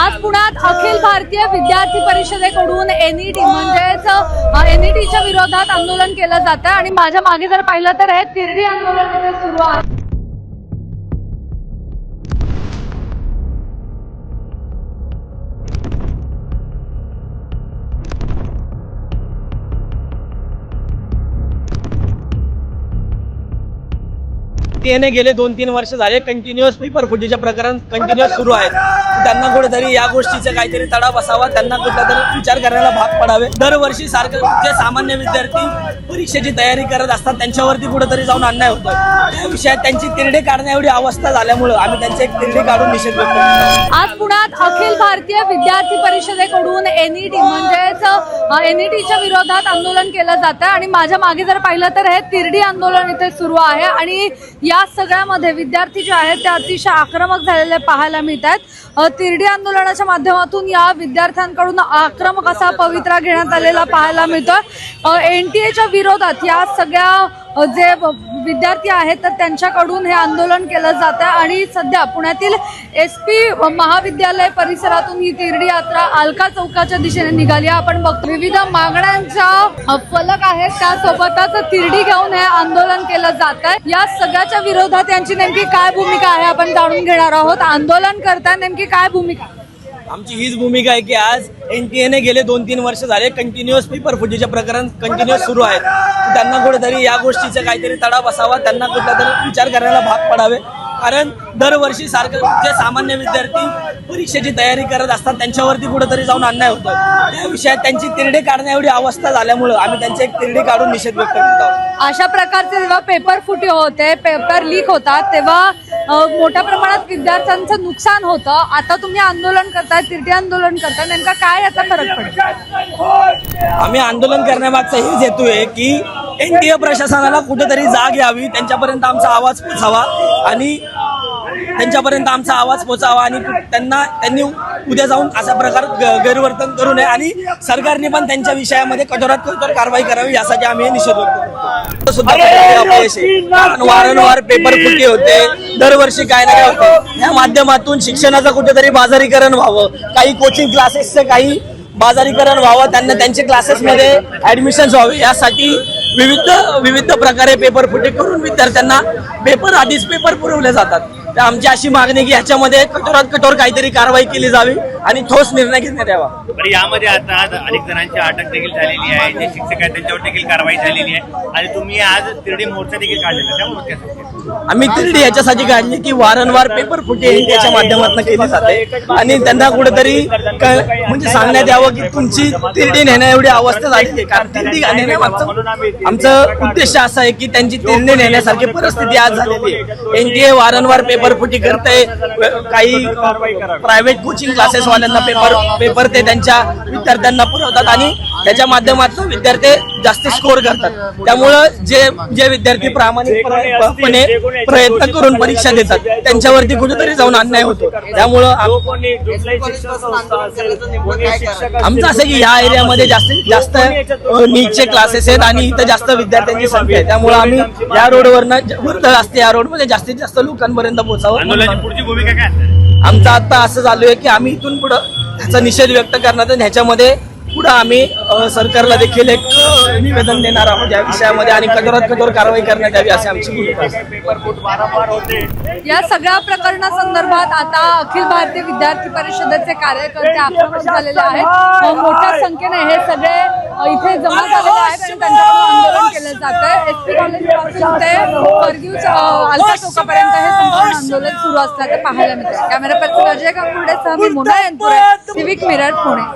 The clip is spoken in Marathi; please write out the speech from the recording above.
आज पुण्यात अखिल भारतीय विद्यार्थी परिषदेकडून एनईटी म्हणजेच एनईटीच्या विरोधात आंदोलन केलं जातं आणि माझ्या मागे जर पाहिलं तर हे तिरडी आंदोलन इथे सुरू आहे। त्याने गेले 2-3 वर्ष झाले कंटिन्युअस पेपर फुटीचे प्रकरण कंटिन्युअस सुरू आहे। त्यांना कुठेतरी या गोष्टीचा काहीतरी तडा बसावा, त्यांना कुठेतरी विचार करायला भाग पडावे। दरवर्षी सारखं जे सामान्य विद्यार्थी परीक्षेची तयारी करत असतात त्यांच्यावरती कुठेतरी जाऊन अन्याय होतो। त्या विषयात त्यांची तिरडे काढण्या एवढी अवस्था झाल्यामुळे आम्ही त्यांचे एक तिरडे काढून निषेध व्यक्त करतो। आज पुण्यात अखिल भारतीय विद्यार्थी परिषदेकडून एनईटी म्हणजेच एनईटीच्या विरोधात आंदोलन केलं जातं आणि माझ्या मागे जर पाहिलं तर हे तिरडी आंदोलन इथे सुरू आहे आणि या सगळ्यामध्ये विद्यार्थी जे आहेत ते अतिशय आक्रमक झालेले पाहायला मिळतात। तिरडी आंदोलनाच्या माध्यमातून या विद्यार्थ्यांकडून आक्रमक असा पवित्रा घेण्यात आलेला पाहायला मिळतोय। एनटीएच्या विरोधात या सगळ्या जे विद्यार्थी आहेत तर त्यांच्याकडून हे आंदोलन केलं जातं आणि सध्या पुण्यातील SP महाविद्यालय परिसरातून ही तिरडी यात्रा अलका चौकाच्या दिशेने निघाली आहे। आपण बघतो विविध मागण्यांच्या फलक आहेत, त्यासोबतच तिरडी घेऊन हे आंदोलन केलं जात आहे। या सगळ्याच्या विरोधात यांची नेमकी काय भूमिका आहे आपण जाणून घेणार आहोत। आंदोलन करता नेमकी काय भूमिका? आमची हीच भूमिका आहे की आज एनटीएने गेले 2-3 वर्ष झाले कंटिन्युअस पेपर फुटीचे प्रकरण कंटिन्युअस सुरू आहे। त्यांना कुठेतरी या गोष्टीचा काहीतरी तडा बसावा, त्यांना कुठेतरी विचार करायला भाग पडावे। कारण दरवर्षी सारखं जे सामान्य विद्यार्थी परीक्षेची तयारी करत असतात त्यांच्यावरती कुठेतरी जाऊन अन्याय होतो। त्या विषयात त्यांची तिरडे काढण्या एवढी अवस्था झाल्यामुळे आम्ही त्यांचे एक तिरडे काढून निषेध व्यक्त करतो। अशा प्रकारचे जेव्हा पेपर फुटी होते, पेपर लीक होतात, तेव्हा मोठ्या प्रमाणात विद्यार्थ्यांचं नुकसान होतं। आता तुम्ही आंदोलन करताय, तिरडी आंदोलन करताय, नेमका काय याचा फरक पडेल? आम्ही आंदोलन करण्यामागचा हेच हेतू आहे की एनटीए प्रशासनाला कुठेतरी जाग यावी, त्यांच्यापर्यंत आमचा आवाज पोचावा आणि त्यांनी उद्या जाऊन अशा प्रकार गैरवर्तन करू नये आणि सरकारने पण त्यांच्या विषयामध्ये कठोरात कठोर कारवाई करावी यासाठी आम्ही निषेध व्यक्त करतो। सुद्धा वारंवार पेपर फुटी होते, दरवर्षी काय ना काय होतं। या माध्यमातून शिक्षणाचं कुठेतरी बाजारीकरण व्हावं, काही कोचिंग क्लासेसचं काही बाजारीकरण व्हावं, त्यांना त्यांचे क्लासेसमध्ये ऍडमिशन व्हावे यासाठी विविध प्रकारे पेपर फुटी करून विद्यार्थ्यांना आधीच पेपर पुरवले जातात। तर आमची अशी मागणी की ह्याच्यामध्ये कठोरात कठोर काहीतरी कारवाई केली जावी आणि ठोस निर्णय घेण्यात यावा। यामध्ये आता अनेक जणांची अटक देखील झालेली आहे, जे शिक्षक आहेत त्यांच्यावर देखील कारवाई झालेली आहे आणि तुम्ही आज तिरडी मोर्चा देखील काढलेला, त्यामुळे आम्ही तिरडी याच्यासाठी काढली की वारंवार पेपर फुटी एनटीएच्या माध्यमातून केली जाते आणि त्यांना कुठेतरी म्हणजे सांगण्यात यावं की तुमची तिरडी नेण्या एवढी अवस्था झाली आहे। कारण तिरडी नेण्यामागचं आमचं उद्देश असं आहे की त्यांची तिरडी नेण्यासारखी परिस्थिती आज झालेली आहे। एनटीए वारंवार पेपर फुटी करते, काही प्रायव्हेट कोचिंग क्लासेस वाल्यांना पेपर ते त्यांच्या विद्यार्थ्यांना पुरवतात आणि त्याच्या माध्यमातून विद्यार्थी जास्त स्कोर करतात। त्यामुळं जे विद्यार्थी प्रामाणिकपणे प्रयत्न करून परीक्षा देतात त्यांच्यावरती कुठेतरी जाऊन अन्याय होतो। त्यामुळं आमचं असं की या एरियामध्ये जास्तीत जास्त नीटचे क्लासेस आहेत आणि इथं जास्त विद्यार्थ्यांची संख्या आहे। त्यामुळे आम्ही या रोडवरनं वर्दळ असते, या रोडमध्ये जास्तीत जास्त लोकांपर्यंत पोहोचावं। पुढची भूमिका काय? आमचं आता असं चालू आहे की आम्ही इथून पुढं त्याचा निषेध व्यक्त करणार आणि ह्याच्यामध्ये पुढे आम्ही सरकारला देखील एक निवेदन देणार आहोत या विषयामध्ये आणि कठोरात कठोर कारवाई करण्यात यावी अशी आमची भूमिका आहे। या सगळ्या प्रकरणासंदर्भात आता अखिल भारतीय विद्यार्थी परिषदेचे कार्यकर्ते आक्रमक झालेले आहेत। मोठ्या संख्येने हे सगळे इथे जमा झालेले आहेत आणि त्यांच्याकडून आंदोलन केलं जातंय। SP कॉलेजपासून ते फर्ग्यूज अलका चौकापर्यंत हे संपूर्ण आंदोलन सुरू असल्याचं पाहायला मिळतं। कॅमेरा पर्सन अजय काकुर्डे सह मी मोना यांपुरे, सिविक मिरर, पुणे।